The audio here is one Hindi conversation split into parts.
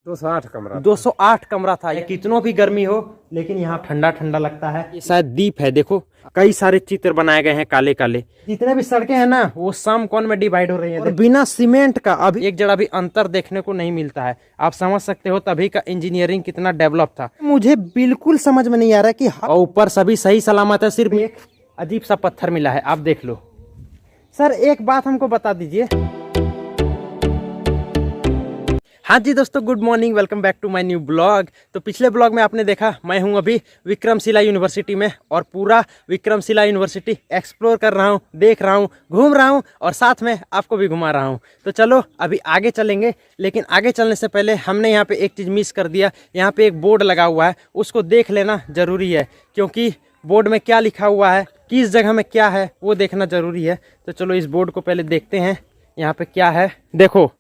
208 कमरा 208 कमरा था। ये कितनों भी गर्मी हो लेकिन यहाँ ठंडा ठंडा लगता है। ये शायद दीप है, देखो कई सारे चित्र बनाए गए हैं काले काले। जितने भी सड़कें हैं ना वो सम कोण में डिवाइड हो रही हैं और बिना सीमेंट का अभी एक जरा भी अंतर देखने को नहीं मिलता है। आप समझ सकते हो तभी का इंजीनियरिंग कितना डेवलप था। मुझे बिल्कुल समझ में नहीं आ रहा है कि ऊपर सभी सही सलामत है, सिर्फ एक अजीब सा पत्थर मिला है। आप देख लो सर, एक बात हमको बता दीजिए। हाँ जी दोस्तों, good morning, welcome back to my new blog. तो पिछले ब्लॉग में आपने देखा मैं हूं अभी विक्रमशिला यूनिवर्सिटी में और पूरा विक्रमशिला यूनिवर्सिटी एक्सप्लोर कर रहा हूं, देख रहा हूं, घूम रहा हूं और साथ में आपको भी घुमा रहा हूं। तो चलो अभी आगे चलेंगे, लेकिन आगे चलने से पहले हमने यहाँ पे एक चीज़ मिस कर दिया। यहाँ पे एक बोर्ड लगा हुआ है, उसको देख लेना ज़रूरी है, क्योंकि बोर्ड में क्या लिखा हुआ है, किस जगह में क्या है, वो देखना ज़रूरी है। तो चलो इस बोर्ड को पहले देखते हैं, यहाँ पे क्या है। देखो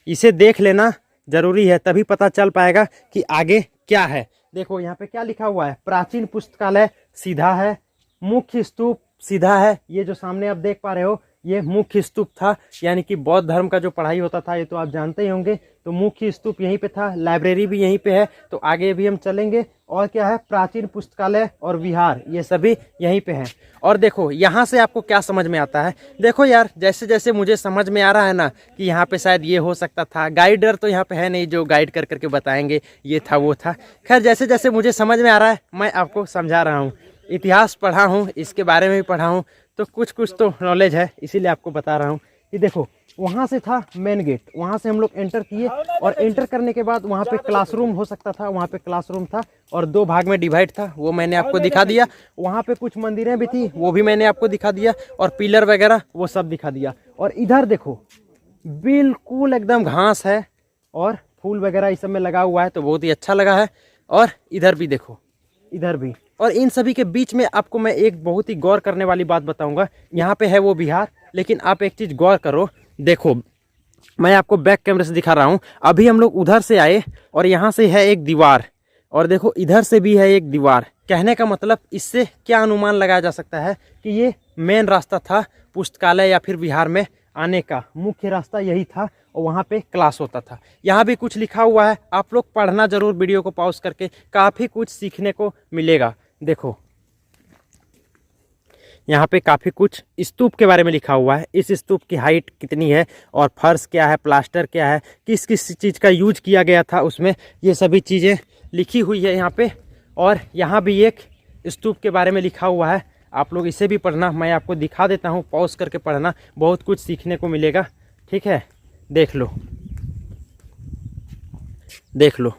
इसे देख लेना जरूरी है, तभी पता चल पाएगा कि आगे क्या है। देखो यहाँ पे क्या लिखा हुआ है, प्राचीन पुस्तकालय सीधा है, मुख्य स्तूप सीधा है। ये जो सामने आप देख पा रहे हो ये मुख्य स्तूप था, यानी कि बौद्ध धर्म का जो पढ़ाई होता था ये तो आप जानते ही होंगे। तो मुख्य स्तूप यहीं पे था, लाइब्रेरी भी यहीं पे है। तो आगे भी हम चलेंगे। और क्या है, प्राचीन पुस्तकालय और विहार, ये सभी यहीं पे हैं। और देखो यहाँ से आपको क्या समझ में आता है। देखो यार, जैसे जैसे मुझे समझ में आ रहा है ना कि यहाँ पे शायद ये हो सकता था। गाइडर तो यहाँ पे है नहीं जो गाइड कर करके बताएंगे ये था वो था। खैर जैसे जैसे मुझे समझ में आ रहा है मैं आपको समझा रहा हूँ। इतिहास पढ़ा हूँ, इसके बारे में भी पढ़ा हूँ, तो कुछ कुछ तो नॉलेज है, इसीलिए आपको बता रहा हूँ। कि देखो वहाँ से था मेन गेट, वहाँ से हम लोग एंटर किए और एंटर करने के बाद वहाँ पे क्लासरूम हो सकता था। वहाँ पे क्लासरूम था और 2 भाग में डिवाइड था, वो मैंने आपको दिखा दिया। वहाँ पे कुछ मंदिरें भी थी, वो भी मैंने आपको दिखा दिया, और पिलर वगैरह वो सब दिखा दिया। और इधर देखो बिल्कुल एकदम घास है और फूल वगैरह इस सब में लगा हुआ है, तो बहुत ही अच्छा लगा है। और इधर भी देखो, इधर भी। और इन सभी के बीच में आपको मैं एक बहुत ही गौर करने वाली बात बताऊंगा। यहाँ पे है वो बिहार, लेकिन आप एक चीज़ गौर करो। देखो मैं आपको बैक कैमरे से दिखा रहा हूँ। अभी हम लोग उधर से आए और यहाँ से है एक दीवार, और देखो इधर से भी है एक दीवार। कहने का मतलब इससे क्या अनुमान लगाया जा सकता है कि ये मेन रास्ता था पुस्तकालय या फिर बिहार में आने का। मुख्य रास्ता यही था और वहाँ पे क्लास होता था। यहाँ भी कुछ लिखा हुआ है, आप लोग पढ़ना ज़रूर, वीडियो को पॉज करके, काफ़ी कुछ सीखने को मिलेगा। देखो यहाँ पे काफ़ी कुछ स्तूप के बारे में लिखा हुआ है। इस स्तूप की हाइट कितनी है और फर्श क्या है, प्लास्टर क्या है, किस किस चीज़ का यूज किया गया था उसमें, ये सभी चीज़ें लिखी हुई है यहाँ पे। और यहाँ भी एक स्तूप के बारे में लिखा हुआ है, आप लोग इसे भी पढ़ना। मैं आपको दिखा देता हूँ, पॉज करके पढ़ना, बहुत कुछ सीखने को मिलेगा। ठीक है, देख लो, देख लो,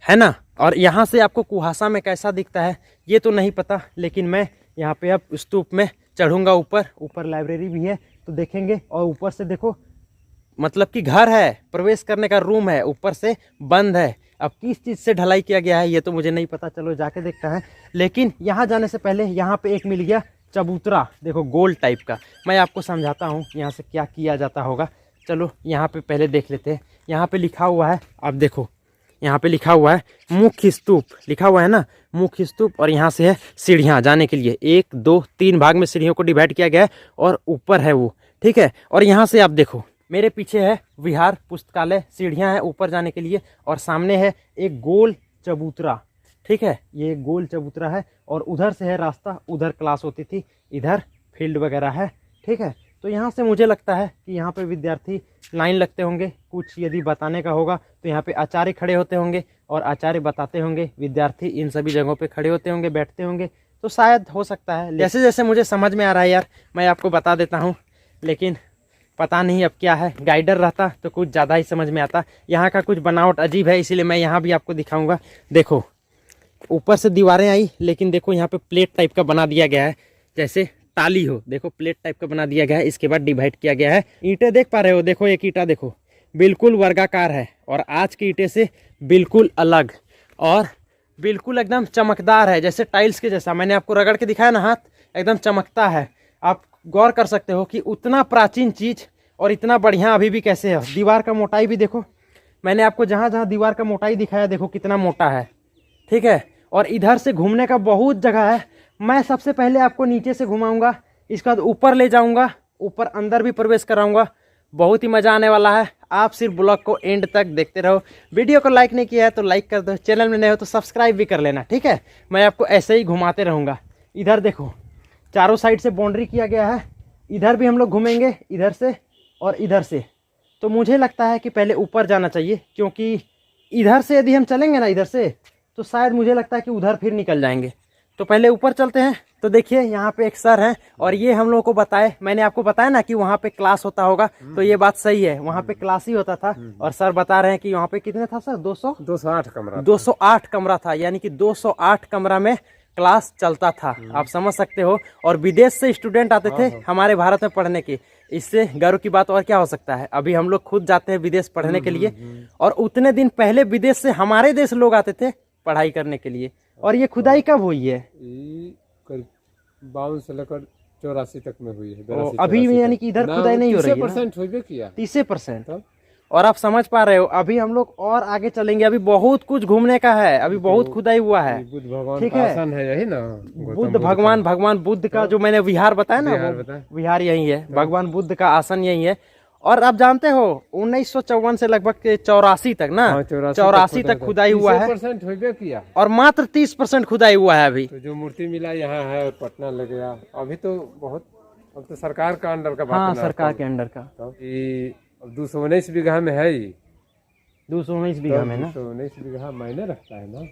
है ना। और यहाँ से आपको कुहासा में कैसा दिखता है ये तो नहीं पता, लेकिन मैं यहाँ पे अब स्तूप में चढ़ूँगा। ऊपर लाइब्रेरी भी है तो देखेंगे। और ऊपर से देखो, मतलब कि घर है, प्रवेश करने का रूम है, ऊपर से बंद है। अब किस चीज़ से ढलाई किया गया है ये तो मुझे नहीं पता, चलो जाके देखता है। लेकिन यहाँ जाने से पहले यहाँ पे एक मिल गया चबूतरा, देखो गोल टाइप का। मैं आपको समझाता हूँ यहाँ से क्या किया जाता होगा। चलो यहाँ पे पहले देख लेते हैं। यहाँ पे लिखा हुआ है, आप देखो यहाँ पे लिखा हुआ है मुख्य स्तूप, लिखा हुआ है ना मुख्य स्तूप। और यहाँ से है सीढ़ियाँ जाने के लिए, 1 2 3 भाग में सीढ़ियों को डिवाइड किया गया है और ऊपर है वो। ठीक है, और यहाँ से आप देखो मेरे पीछे है विहार पुस्तकालय, सीढ़ियाँ हैं ऊपर जाने के लिए, और सामने है एक गोल चबूतरा। ठीक है, ये गोल चबूतरा है और उधर से है रास्ता, उधर क्लास होती थी, इधर फील्ड वगैरह है। ठीक है, तो यहाँ से मुझे लगता है कि यहाँ पे विद्यार्थी लाइन लगते होंगे, कुछ यदि बताने का होगा तो यहाँ पे आचार्य खड़े होते होंगे और आचार्य बताते होंगे, विद्यार्थी इन सभी जगहों पे खड़े होते होंगे, बैठते होंगे। तो शायद हो सकता है, जैसे जैसे मुझे समझ में आ रहा है यार मैं आपको बता देता हूँ, लेकिन पता नहीं अब क्या है। गाइडर रहता तो कुछ ज़्यादा ही समझ में आता। यहाँ का कुछ बनावट अजीब है, इसीलिए मैं यहाँ भी आपको दिखाऊँगा। देखो ऊपर से दीवारें आई, लेकिन देखो यहाँ पे प्लेट टाइप का बना दिया गया है, जैसे ताली हो। देखो प्लेट टाइप का बना दिया गया है, इसके बाद डिवाइड किया गया है। ईंटें देख पा रहे हो, देखो एक ईंटा देखो बिल्कुल वर्गाकार है और आज की ईंटें से बिल्कुल अलग, और बिल्कुल एकदम चमकदार है, जैसे टाइल्स के जैसा। मैंने आपको रगड़ के दिखाया ना, हाथ एकदम चमकता है। आप गौर कर सकते हो कि उतना प्राचीन चीज़ और इतना बढ़िया अभी भी कैसे है। दीवार का मोटाई भी देखो, मैंने आपको जहाँ जहाँ दीवार का मोटाई दिखाया देखो कितना मोटा है। ठीक है, और इधर से घूमने का बहुत जगह है। मैं सबसे पहले आपको नीचे से घुमाऊंगा, इसके बाद ऊपर ले जाऊंगा, ऊपर अंदर भी प्रवेश कराऊंगा, बहुत ही मज़ा आने वाला है। आप सिर्फ ब्लॉग को एंड तक देखते रहो। वीडियो को लाइक नहीं किया है तो लाइक कर दो, चैनल में नए हो तो सब्सक्राइब भी कर लेना, ठीक है। मैं आपको ऐसे ही घुमाते रहूँगा। इधर देखो चारों साइड से बाउंड्री किया गया है। इधर भी हम लोग घूमेंगे, इधर से और इधर से। तो मुझे लगता है कि पहले ऊपर जाना चाहिए, क्योंकि इधर से यदि हम चलेंगे ना इधर से, तो शायद मुझे लगता है कि उधर फिर निकल जाएंगे। तो पहले ऊपर चलते हैं। तो देखिए यहाँ पे एक सर हैं और ये हम लोगों को बताए, मैंने आपको बताया ना कि वहाँ पे क्लास होता होगा, तो ये बात सही है, वहाँ पे क्लास ही होता था। और सर बता रहे हैं कि वहाँ पे कितने था सर, 208 कमरा 208 कमरा था, यानी कि 208 कमरा में क्लास चलता था। आप समझ सकते हो। और विदेश से स्टूडेंट आते थे हमारे भारत में पढ़ने के। इससे गर्व की बात और क्या हो सकता है। अभी हम लोग खुद जाते हैं विदेश पढ़ने के लिए, और उतने दिन पहले विदेश से हमारे देश लोग आते थे पढ़ाई करने के लिए। और ये खुदाई कब हुई है? 52 से लेकर 84 तक में हुई है। अभी यानी कि इधर खुदाई नहीं हो रही है। 30% हुई किया 30%। और आप समझ पा रहे हो, अभी हम लोग और आगे चलेंगे। अभी बहुत कुछ घूमने का है, अभी बहुत खुदाई हुआ है। बुद्ध भगवान ठीक का है, आसन है यही ना। बुद्ध भगवान बुद्ध का जो मैंने विहार बताया ना, वो विहार यही है। भगवान बुद्ध का आसन यही है। और आप जानते हो 1954 से लगभग 84 तक ना, 84 तक खुदाई हुआ है। 30% किया और मात्र 30% खुदाई हुआ है अभी। तो जो मूर्ति मिला यहाँ है और पटना ले गया। अभी तो बहुत, अब तो सरकार का अंडर का बात हाँ, है ना, सरकार के अंडर का। तो ये 219 बीघा में है ही। 219 बीघा में ना, 219 बीघा मायने रखता है ना।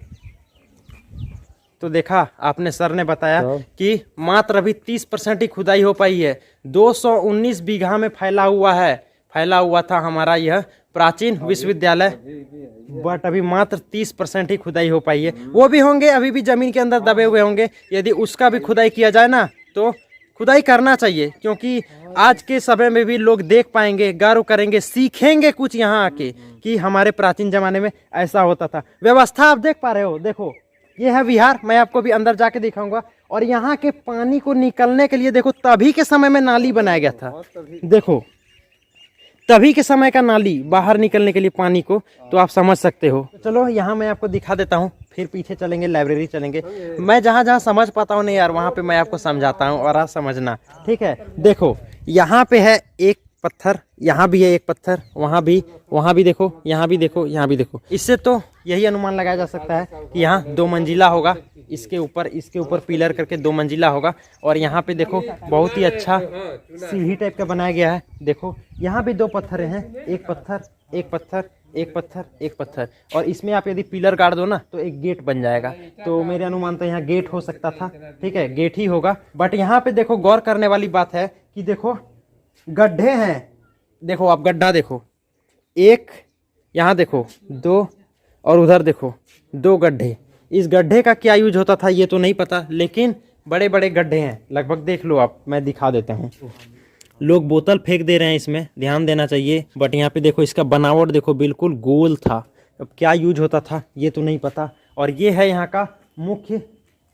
तो देखा आपने, सर ने बताया कि मात्र अभी 30% ही खुदाई हो पाई है। 219 बीघा में फैला हुआ था हमारा यह प्राचीन विश्वविद्यालय, बट अभी मात्र 30% ही खुदाई हो पाई है। वो भी होंगे, अभी भी जमीन के अंदर दबे हुए होंगे। यदि उसका भी खुदाई किया जाए ना, तो खुदाई करना चाहिए, क्योंकि आज के समय में भी लोग देख पाएंगे, गर्व करेंगे, सीखेंगे कुछ यहाँ आके कि हमारे प्राचीन जमाने में ऐसा होता था। व्यवस्था आप देख पा रहे हो, देखो ये है विहार। मैं आपको भी अंदर जाके दिखाऊंगा। और यहाँ के पानी को निकलने के लिए देखो, तभी के समय में नाली बनाया गया था। देखो तभी के समय का नाली, बाहर निकलने के लिए पानी को। तो आप समझ सकते हो। चलो यहाँ मैं आपको दिखा देता हूँ, फिर पीछे चलेंगे, लाइब्रेरी चलेंगे। मैं जहाँ जहाँ समझ पाता हूँ नहीं यार, वहाँ पे मैं आपको समझाता हूँ और आप समझना, ठीक है। देखो यहाँ पे है एक पत्थर, यहाँ भी है एक पत्थर, वहाँ भी देखो, यहाँ भी देखो, यहाँ भी देखो। इससे तो यही अनुमान लगाया जा सकता है कि यहाँ 2 मंजिला होगा। इसके ऊपर पिलर करके 2 मंजिला होगा। और यहाँ पे देखो बहुत ही अच्छा सीढ़ी टाइप का बनाया गया है। देखो यहाँ भी 2 पत्थर हैं, एक पत्थर एक पत्थर एक पत्थर एक पत्थर। और इसमें आप यदि पिलर गाड़ दो ना, तो एक गेट बन जाएगा। तो मेरे अनुमान तो यहाँ गेट हो सकता था, ठीक है, गेट ही होगा। बट यहाँ पे देखो गौर करने वाली बात है कि देखो गड्ढे हैं। देखो आप गड्ढा देखो, एक यहाँ देखो, 2, और उधर देखो 2 गड्ढे। इस गड्ढे का क्या यूज होता था ये तो नहीं पता, लेकिन बड़े बड़े गड्ढे हैं लगभग। देख लो आप, मैं दिखा देता हूँ। लोग बोतल फेंक दे रहे हैं, इसमें ध्यान देना चाहिए। बट यहाँ पे देखो इसका बनावट देखो, बिल्कुल गोल था। अब क्या यूज होता था ये तो नहीं पता। और ये है यहाँ का मुख्य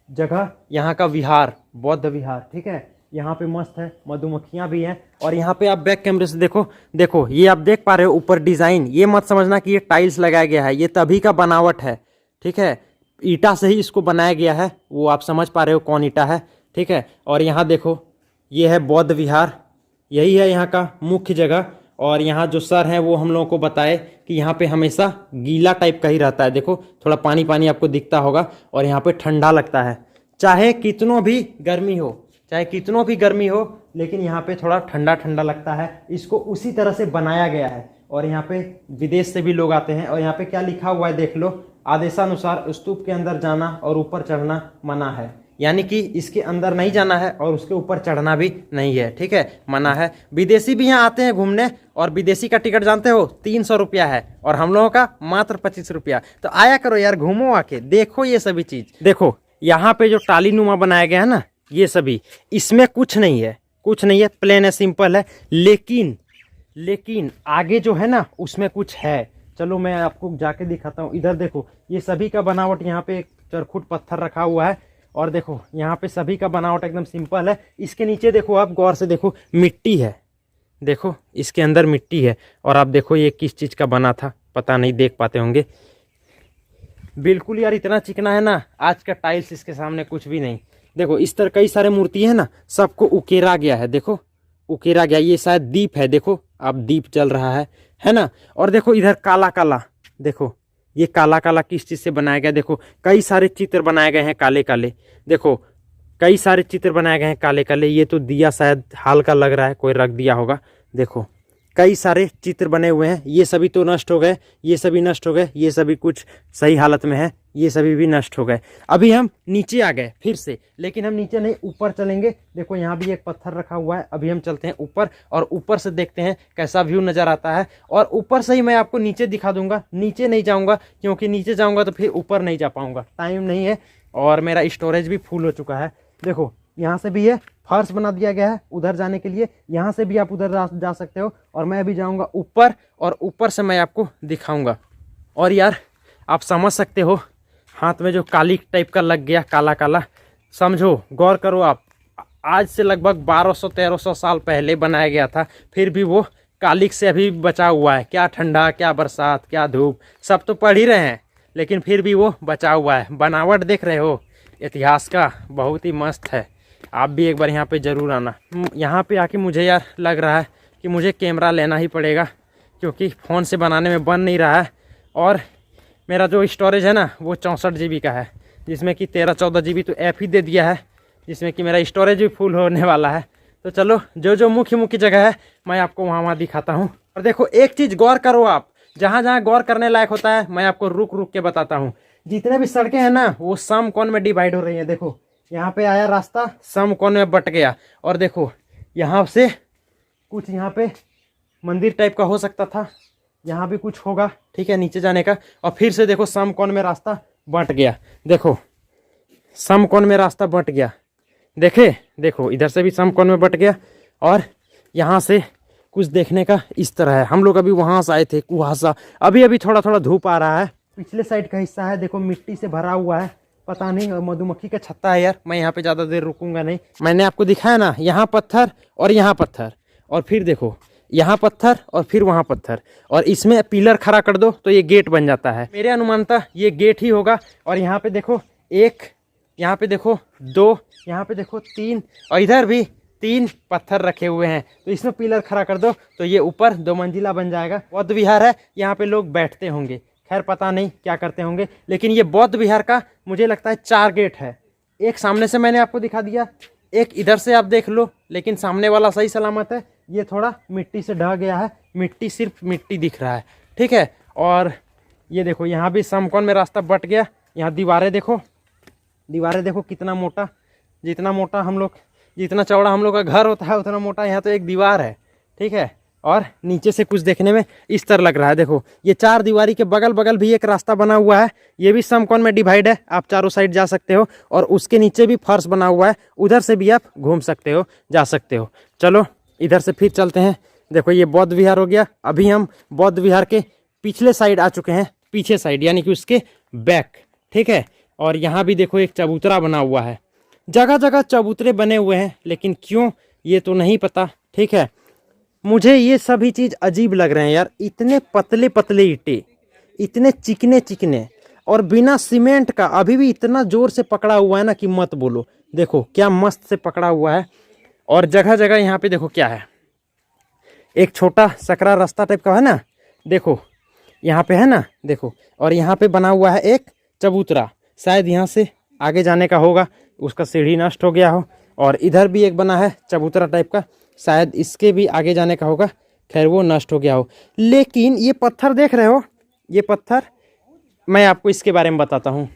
जगह, यहाँ का विहार, बौद्ध विहार, ठीक है। यहाँ पे मस्त है, मधुमक्खियाँ भी हैं। और यहाँ पे आप बैक कैमरे से देखो ये आप देख पा रहे हो ऊपर डिज़ाइन। ये मत समझना कि ये टाइल्स लगाया गया है, ये तभी का बनावट है, ठीक है। ईटा से ही इसको बनाया गया है, वो आप समझ पा रहे हो कौन ईटा है, ठीक है। और यहाँ देखो ये है बौद्ध विहार, यही है यहाँ का मुख्य जगह। और यहाँ जो सर हैं वो हम लोगों को बताए कि यहाँ पे हमेशा गीला टाइप का ही रहता है। देखो थोड़ा पानी पानी आपको दिखता होगा। और यहाँ पे ठंडा लगता है, चाहे कितनों भी गर्मी हो, लेकिन यहाँ पे थोड़ा ठंडा ठंडा लगता है। इसको उसी तरह से बनाया गया है। और यहाँ पे विदेश से भी लोग आते हैं। और यहाँ पे क्या लिखा हुआ है देख लो, आदेशानुसार स्तूप के अंदर जाना और ऊपर चढ़ना मना है। यानी कि इसके अंदर नहीं जाना है और उसके ऊपर चढ़ना भी नहीं है, ठीक है, मना है। विदेशी भी यहाँ आते हैं घूमने, और विदेशी का टिकट जानते हो 300 रुपया है, और हम लोगों का मात्र 25 रुपया। तो आया करो यार, घूमो आके, देखो ये सभी चीज़। देखो यहाँ पे जो टाली नुमा बनाया गया है ना, ये सभी, इसमें कुछ नहीं है, प्लेन है, सिंपल है। लेकिन आगे जो है ना उसमें कुछ है। चलो मैं आपको जाके दिखाता हूँ। इधर देखो ये सभी का बनावट, यहाँ पे एक चरखुट पत्थर रखा हुआ है। और देखो यहाँ पे सभी का बनावट एकदम सिंपल है। इसके नीचे देखो, आप गौर से देखो, मिट्टी है। देखो इसके अंदर मिट्टी है। और आप देखो ये किस चीज़ का बना था, पता नहीं, देख पाते होंगे। बिल्कुल यार इतना चिकना है ना, आज का टाइल्स इसके सामने कुछ भी नहीं। देखो इस तरह कई सारे मूर्ति है ना, सबको उकेरा गया है। देखो उकेरा गया। ये शायद दीप है, देखो अब दीप जल रहा है ना। और देखो इधर काला काला, देखो ये काला काला किस चीज़ से बनाया गया, देखो कई सारे चित्र बनाए गए हैं काले काले, देखो कई सारे चित्र बनाए गए हैं काले काले। ये तो दिया शायद हाल का लग रहा है, कोई रख दिया होगा। देखो कई सारे चित्र बने हुए हैं, ये सभी तो नष्ट हो गए, ये सभी नष्ट हो गए, ये सभी कुछ सही हालत में है, ये सभी भी नष्ट हो गए। अभी हम नीचे आ गए फिर से, लेकिन हम नीचे नहीं ऊपर चलेंगे। देखो यहाँ भी एक पत्थर रखा हुआ है। अभी हम चलते हैं ऊपर और ऊपर से देखते हैं कैसा व्यू नज़र आता है। और ऊपर से ही मैं आपको नीचे दिखा दूंगा, नीचे नहीं जाऊँगा क्योंकि नीचे जाऊँगा तो फिर ऊपर नहीं जा पाऊँगा, टाइम नहीं है और मेरा स्टोरेज भी फुल हो चुका है। देखो यहाँ से भी ये फर्श बना दिया गया है उधर जाने के लिए, यहाँ से भी आप उधर जा सकते हो। और मैं अभी जाऊँगा ऊपर और ऊपर से मैं आपको दिखाऊँगा। और यार आप समझ सकते हो हाथ में जो काली टाइप का लग गया, काला काला, समझो गौर करो आप, आज से लगभग 1200-1300 साल पहले बनाया गया था, फिर भी वो कालिक से अभी बचा हुआ है। क्या ठंडा, क्या बरसात, क्या धूप, सब तो पढ़ ही रहे हैं, लेकिन फिर भी वो बचा हुआ है। बनावट देख रहे हो इतिहास का, बहुत ही मस्त है। आप भी एक बार यहाँ पे ज़रूर आना। यहाँ पे आके मुझे यार लग रहा है कि मुझे कैमरा लेना ही पड़ेगा, क्योंकि फ़ोन से बनाने में बन नहीं रहा है। और मेरा जो स्टोरेज है ना वो 64 GB का है, जिसमें कि 13-14 GB तो ऐप ही दे दिया है, जिसमें कि मेरा स्टोरेज भी फुल होने वाला है। तो चलो जो जो मुख्य मुख्य जगह है मैं आपको वहाँ दिखाता हूँ। और देखो एक चीज़ गौर करो आप, जहाँ जहाँ गौर करने लायक होता है मैं आपको रुक रुक के बताता हूँ। जितने भी सड़कें हैं ना वो समकोण में डिवाइड हो रही हैं। देखो यहाँ पे आया रास्ता, समकोण में बट गया। और देखो यहाँ से कुछ यहाँ पे मंदिर टाइप का हो सकता था, यहाँ भी कुछ होगा, ठीक है, नीचे जाने का। और फिर से देखो समकोण में रास्ता बट गया, देखो समकोण में रास्ता बट गया, देखे, देखो इधर से भी समकोण में बट गया। और यहाँ से कुछ देखने का इस तरह है। हम लोग अभी वहाँ से आए थे, कुहासा, अभी अभी थोड़ा थोड़ा धूप आ रहा है। पिछले साइड का हिस्सा है, देखो मिट्टी से भरा हुआ है, पता नहीं मधुमक्खी का छत्ता है यार। मैं यहाँ पे ज़्यादा देर रुकूंगा नहीं। मैंने आपको दिखाया ना, यहाँ पत्थर और यहाँ पत्थर, और फिर देखो यहाँ पत्थर और फिर वहाँ पत्थर, और इसमें पिलर खड़ा कर दो तो ये गेट बन जाता है। मेरे अनुमानतः ये गेट ही होगा। और यहाँ पे देखो एक, यहाँ पे देखो दो, यहाँ पे देखो तीन, और इधर भी 3 पत्थर रखे हुए हैं। तो इसमें पिलर खड़ा कर दो तो ये ऊपर 2 मंजिला बन जाएगा। बौद्ध विहार है, यहाँ पे लोग बैठते होंगे, खैर पता नहीं क्या करते होंगे। लेकिन ये बौद्ध विहार का मुझे लगता है 4 गेट है। एक सामने से मैंने आपको दिखा दिया, एक इधर से आप देख लो, लेकिन सामने वाला सही सलामत है। ये थोड़ा मिट्टी से ढह गया है, मिट्टी, सिर्फ मिट्टी दिख रहा है, ठीक है। और ये देखो यहाँ भी समकोण में रास्ता बट गया। यहाँ दीवारें देखो, दीवारें देखो कितना मोटा, जितना मोटा हम लोग, जितना चौड़ा हम लोग का घर होता है उतना मोटा यहाँ तो एक दीवार है, ठीक है। और नीचे से कुछ देखने में इस तरह लग रहा है। देखो ये 4 दीवारी के बगल बगल भी एक रास्ता बना हुआ है, ये भी समकोण में डिवाइड है, आप चारों साइड जा सकते हो। और उसके नीचे भी फर्श बना हुआ है, उधर से भी आप घूम सकते हो, जा सकते हो। चलो इधर से फिर चलते हैं। देखो ये बौद्ध विहार हो गया। अभी हम बौद्ध विहार के पिछले साइड आ चुके हैं, पीछे साइड यानी कि उसके बैक, ठीक है। और यहाँ भी देखो एक चबूतरा बना हुआ है, जगह जगह चबूतरे बने हुए हैं, लेकिन क्यों ये तो नहीं पता, ठीक है। मुझे ये सभी चीज़ अजीब लग रहे हैं यार, इतने पतले पतले ईंटें, इतने चिकने चिकने, और बिना सीमेंट का अभी भी इतना ज़ोर से पकड़ा हुआ है ना कि मत बोलो। देखो क्या मस्त से पकड़ा हुआ है। और जगह जगह यहाँ पे देखो क्या है, एक छोटा सकरा रास्ता टाइप का है ना, देखो यहाँ पे है ना, देखो। और यहाँ पे बना हुआ है एक चबूतरा, शायद यहाँ से आगे जाने का होगा, उसका सीढ़ी नष्ट हो गया हो। और इधर भी एक बना है चबूतरा टाइप का, शायद इसके भी आगे जाने का होगा, खैर वो नष्ट हो गया हो। लेकिन ये पत्थर देख रहे हो, ये पत्थर, मैं आपको इसके बारे में बताता हूँ।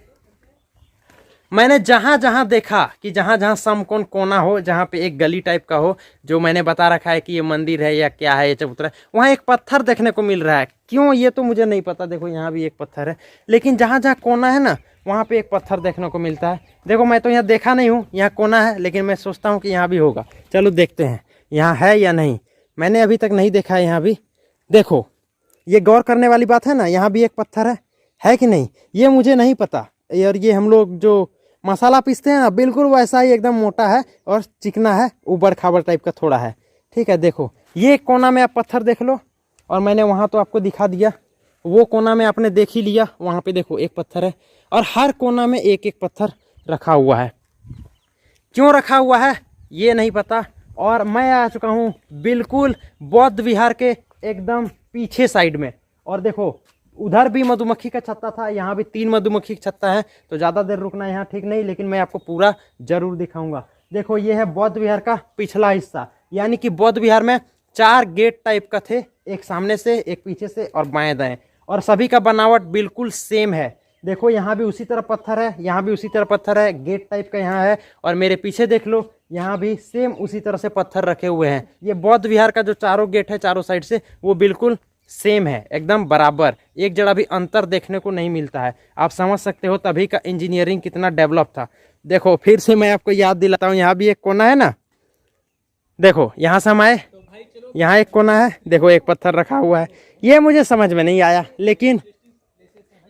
मैंने जहाँ जहाँ देखा कि जहाँ जहाँ समकोण कोना हो, जहाँ पे एक गली टाइप का हो, जो मैंने बता रखा है कि ये मंदिर है या क्या है, ये चबूतरा, वहाँ एक पत्थर देखने को मिल रहा है। क्यों ये तो मुझे नहीं पता। देखो यहाँ भी एक पत्थर है, लेकिन जहाँ जहाँ कोना है ना वहाँ पे एक पत्थर देखने को मिलता है। देखो मैं तो यहाँ देखा नहीं हूँ, यहाँ कोना है, लेकिन मैं सोचता हूँ कि यहाँ भी होगा। चलो देखते हैं यहाँ है या नहीं, मैंने अभी तक नहीं देखा है यहाँ भी। देखो ये गौर करने वाली बात है ना, यहाँ भी एक पत्थर है कि नहीं ये मुझे नहीं पता। और ये हम लोग जो मसाला पीसते हैं ना, बिल्कुल वैसा ही एकदम मोटा है और चिकना है, ऊबड़ खाबड़ टाइप का थोड़ा है, ठीक है। देखो ये कोना में आप पत्थर देख लो, और मैंने वहाँ तो आपको दिखा दिया, वो कोना में आपने देख ही लिया, वहाँ पे देखो एक पत्थर है। और हर कोना में एक एक पत्थर रखा हुआ है। क्यों रखा हुआ है ये नहीं पता, और मैं आ चुका हूँ बिल्कुल बौद्ध विहार के एकदम पीछे साइड में। और देखो उधर भी मधुमक्खी का छत्ता था, यहाँ भी 3 मधुमक्खी का छत्ता है, तो ज़्यादा देर रुकना यहाँ ठीक नहीं, लेकिन मैं आपको पूरा जरूर दिखाऊंगा। देखो ये है बौद्ध विहार का पिछला हिस्सा, यानी कि बौद्ध विहार में 4 गेट टाइप का थे, एक सामने से, एक पीछे से और बाएं दाएं, और सभी का बनावट बिल्कुल सेम है। देखो यहाँ भी उसी तरह पत्थर है, यहाँ भी उसी तरह पत्थर है, गेट टाइप का यहाँ है, और मेरे पीछे देख लो यहाँ भी सेम उसी तरह से पत्थर रखे हुए हैं। ये बौद्ध विहार का जो चारों गेट है चारों साइड से, वो बिल्कुल सेम है, एकदम बराबर, एक जरा भी अंतर देखने को नहीं मिलता है। आप समझ सकते हो तभी का इंजीनियरिंग कितना डेवलप था। देखो फिर से मैं आपको याद दिलाता हूँ, यहाँ भी एक कोना है ना, देखो यहाँ से हम आए, यहाँ एक कोना है, देखो एक पत्थर रखा हुआ है। ये मुझे समझ में नहीं आया, लेकिन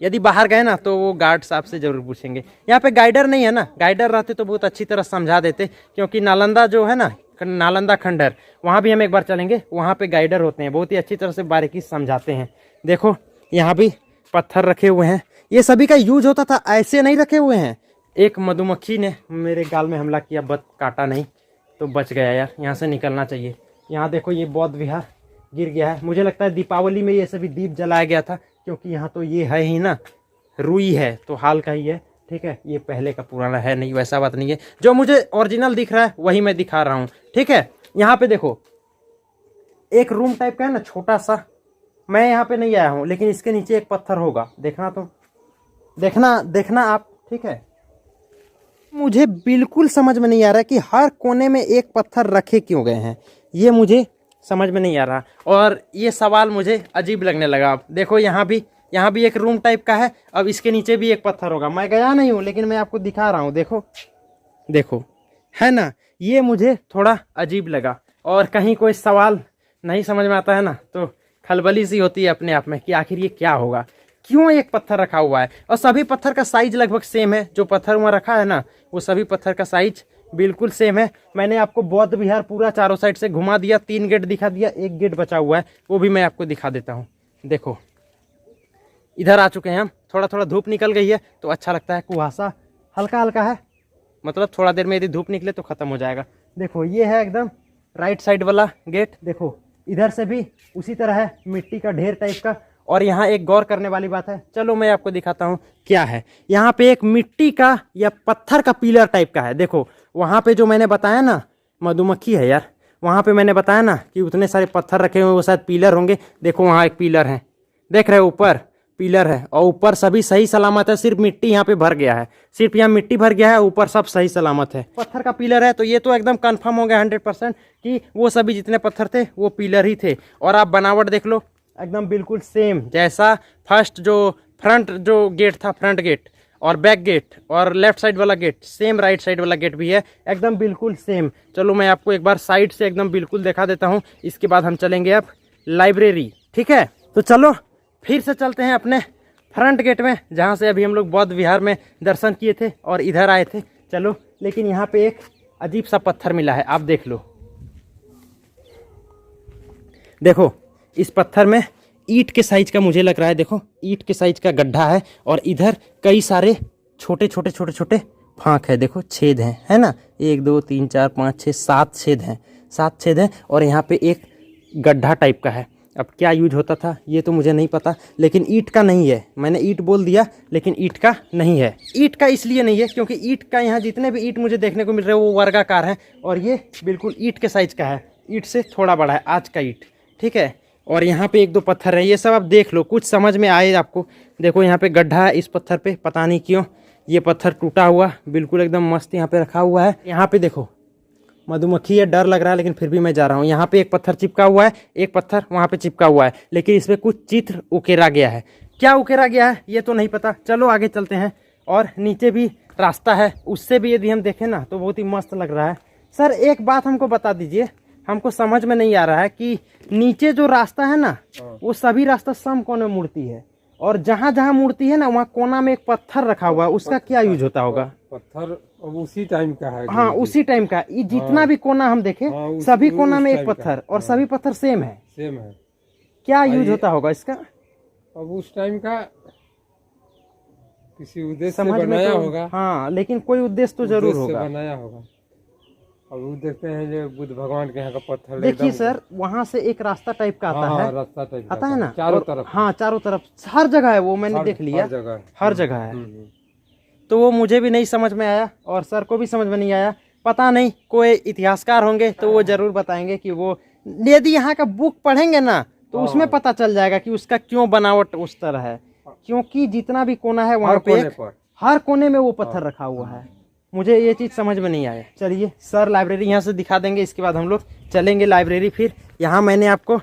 यदि बाहर गए ना तो वो गार्ड साहब से जरूर पूछेंगे। यहाँ पे गाइडर नहीं है ना, गाइडर रहते तो बहुत अच्छी तरह समझा देते, क्योंकि नालंदा जो है ना, नालंदा खंडर, वहाँ भी हम एक बार चलेंगे, वहाँ पे गाइडर होते हैं, बहुत ही अच्छी तरह से बारीकी समझाते हैं। देखो यहाँ भी पत्थर रखे हुए हैं, ये सभी का यूज होता था, ऐसे नहीं रखे हुए हैं। एक मधुमक्खी ने मेरे गाल में हमला किया, बट काटा नहीं, तो बच गया यार, यहाँ से निकलना चाहिए। यहाँ देखो ये बौद्ध विहार गिर गया है, मुझे लगता है दीपावली में ये सभी दीप जलाया गया था, क्योंकि यहाँ तो ये है ही ना, रुई है तो हाल का ही है, ठीक है, ये पहले का पुराना है नहीं, वैसा बात नहीं है। जो मुझे ओरिजिनल दिख रहा है वही मैं दिखा रहा हूँ, ठीक है। यहाँ पे देखो एक रूम टाइप का है ना छोटा सा, मैं यहाँ पे नहीं आया हूँ, लेकिन इसके नीचे एक पत्थर होगा, देखना तो देखना आप, ठीक है। मुझे बिल्कुल समझ में नहीं आ रहा कि हर कोने में एक पत्थर रखे क्यों गए हैं, ये मुझे समझ में नहीं आ रहा, और ये सवाल मुझे अजीब लगने लगा। अब देखो यहाँ भी एक रूम टाइप का है, अब इसके नीचे भी एक पत्थर होगा। मैं गया नहीं हूँ, लेकिन मैं आपको दिखा रहा हूँ, देखो है ना, ये मुझे थोड़ा अजीब लगा। और कहीं कोई सवाल नहीं समझ में आता है ना, तो खलबली सी होती है अपने आप में कि आखिर ये क्या होगा, क्यों एक पत्थर रखा हुआ है। और सभी पत्थर का साइज लगभग सेम है, जो पत्थर वहाँ रखा है ना, वो सभी पत्थर का साइज बिल्कुल सेम है। मैंने आपको बौद्ध विहार पूरा चारों साइड से घुमा दिया, 3 गेट दिखा दिया, एक गेट बचा हुआ है, वो भी मैं आपको दिखा देता हूँ। देखो इधर आ चुके हैं हम, थोड़ा थोड़ा धूप निकल गई है तो अच्छा लगता है, कुहासा हल्का हल्का है, मतलब थोड़ा देर में यदि धूप निकले तो ख़त्म हो जाएगा। देखो ये है एकदम राइट साइड वाला गेट, देखो इधर से भी उसी तरह है, मिट्टी का ढेर टाइप का। और यहाँ एक गौर करने वाली बात है, चलो मैं आपको दिखाता हूँ क्या है। यहाँ पे एक मिट्टी का या पत्थर का पिलर टाइप का है। देखो वहाँ पे जो मैंने बताया ना, मधुमक्खी है यार, वहाँ पे मैंने बताया ना कि उतने सारे पत्थर रखे हुए, वो शायद पिलर होंगे। देखो वहाँ एक पिलर है, देख रहे हो, ऊपर पिलर है, और ऊपर सभी सही सलामत है, सिर्फ मिट्टी यहाँ पे भर गया है, सिर्फ यहाँ मिट्टी भर गया है, ऊपर सब सही सलामत है। पत्थर का पिलर है, तो ये तो एकदम कंफर्म हो गया 100% कि वो सभी जितने पत्थर थे वो पिलर ही थे। और आप बनावट देख लो, एकदम बिल्कुल सेम, जैसा फ्रंट जो गेट था, फ्रंट गेट और बैक गेट और लेफ्ट साइड वाला गेट सेम, राइट साइड वाला गेट भी है एकदम बिल्कुल सेम। चलो मैं आपको एक बार साइड से एकदम बिल्कुल दिखा देता हूँ, इसके बाद हम चलेंगे अब लाइब्रेरी, ठीक है। तो चलो फिर से चलते हैं अपने फ्रंट गेट में, जहाँ से अभी हम लोग बौद्ध विहार में दर्शन किए थे और इधर आए थे। चलो, लेकिन यहाँ पे एक अजीब सा पत्थर मिला है, आप देख लो। देखो इस पत्थर में ईंट के साइज का मुझे लग रहा है, देखो ईंट के साइज का गड्ढा है, और इधर कई सारे छोटे छोटे फांक है, देखो छेद हैं, है ना, 1 2 3 4 5 6 7 छेद हैं, 7 छेद हैं। और यहाँ पे एक गड्ढा टाइप का है, अब क्या यूज होता था ये तो मुझे नहीं पता, लेकिन ईंट का नहीं है, मैंने ईंट बोल दिया लेकिन ईंट का नहीं है। ईंट का इसलिए नहीं है क्योंकि ईंट का यहाँ जितने भी ईंट मुझे देखने को मिल रहे हैं वो वर्गाकार हैं, और ये बिल्कुल ईंट के साइज का है, ईंट से थोड़ा बड़ा है आज का ईंट, ठीक है। और यहाँ पे 1 2 पत्थर है, ये सब आप देख लो, कुछ समझ में आए आपको। देखो यहाँ पे गड्ढा है इस पत्थर पे, पता नहीं क्यों ये पत्थर टूटा हुआ बिल्कुल एकदम मस्त यहाँ पे रखा हुआ है। यहाँ पे देखो मधुमक्खी है, डर लग रहा है, लेकिन फिर भी मैं जा रहा हूँ। यहाँ पे एक पत्थर चिपका हुआ है, एक पत्थर वहाँ पे चिपका हुआ है, लेकिन इसमें कुछ चित्र उकेरा गया है, क्या उकेरा गया है ये तो नहीं पता। चलो आगे चलते हैं, और नीचे भी रास्ता है, उससे भी यदि हम देखें ना तो बहुत ही मस्त लग रहा है। सर एक बात हमको बता दीजिए, हमको समझ में नहीं आ रहा है कि नीचे जो रास्ता है ना, वो सभी रास्ता समकोण में मूर्ति है, और जहाँ जहाँ मूर्ति है ना वहाँ कोना में एक पत्थर रखा हुआ है, उसका क्या यूज होता होगा? पत्थर अब उसी टाइम का है। हाँ उसी टाइम का, ये जितना भी कोना हम देखे, सभी कोना में एक पत्थर, और सभी पत्थर सेम है, क्या यूज होता होगा इसका? अब उस टाइम का किसी उद्देश्य से समझ में बनाया तो होगा। हाँ, लेकिन कोई उद्देश्य तो जरूर होगा, बनाया होगा। अब वो देखते हैं जो बुद्ध भगवान के यहाँ का पत्थर देखिए एकदम- सर, वहाँ से एक रास्ता टाइप का आता हाँ, है, रास्ता टाइप आता है ना चारों और- तरफ हाँ चारों तरफ हर जगह है वो, मैंने देख लिया, हर जगह हर जगह है। हम्म। तो वो मुझे भी नहीं समझ में आया और सर को भी समझ में नहीं आया। पता नहीं, कोई इतिहासकार होंगे तो वो जरूर बताएंगे कि वो, यदि यहाँ का बुक पढ़ेंगे ना तो उसमें पता चल जाएगा कि उसका क्यों बनावट उस तरह है, क्योंकि जितना भी कोना है वहाँ हर पे कोने पर हर कोने में वो पत्थर रखा हुआ है। मुझे ये चीज़ समझ में नहीं आया। चलिए सर लाइब्रेरी यहाँ से दिखा देंगे, इसके बाद हम लोग चलेंगे लाइब्रेरी। फिर यहाँ मैंने आपको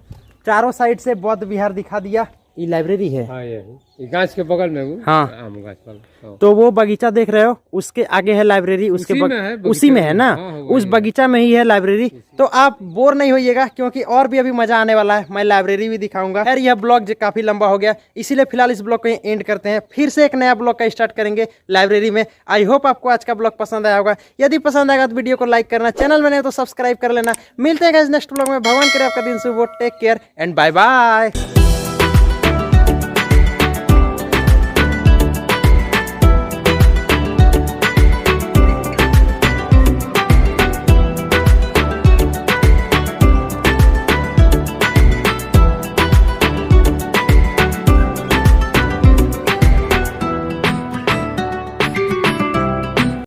चारों साइड से बौद्ध विहार दिखा दिया, ये लाइब्रेरी है। हाँ ये गाछ के बगल में वो हाँ। आम गाछ वाला हाँ। तो वो बगीचा देख रहे हो, उसके आगे है लाइब्रेरी, उसके उसी में है बगीचा उसी में है ना, हाँ, वही उस है। बगीचा में ही है लाइब्रेरी। तो आप बोर नहीं होइएगा, क्योंकि और भी अभी मजा आने वाला है, मैं लाइब्रेरी भी दिखाऊंगा। खैर यह ब्लॉग काफी लंबा हो गया, इसीलिए फिलहाल इस ब्लॉग को एंड करते हैं, फिर से एक नया ब्लॉग का स्टार्ट करेंगे लाइब्रेरी में। आई होप आपको आज का ब्लॉग पसंद आया होगा। यदि पसंद आएगा तो वीडियो को लाइक करना, चैनल में नहीं तो सब्सक्राइब कर लेना। मिलते हैं नेक्स्ट ब्लॉग में। भगवान करे आपका दिन शुभ हो। Take care and bye bye.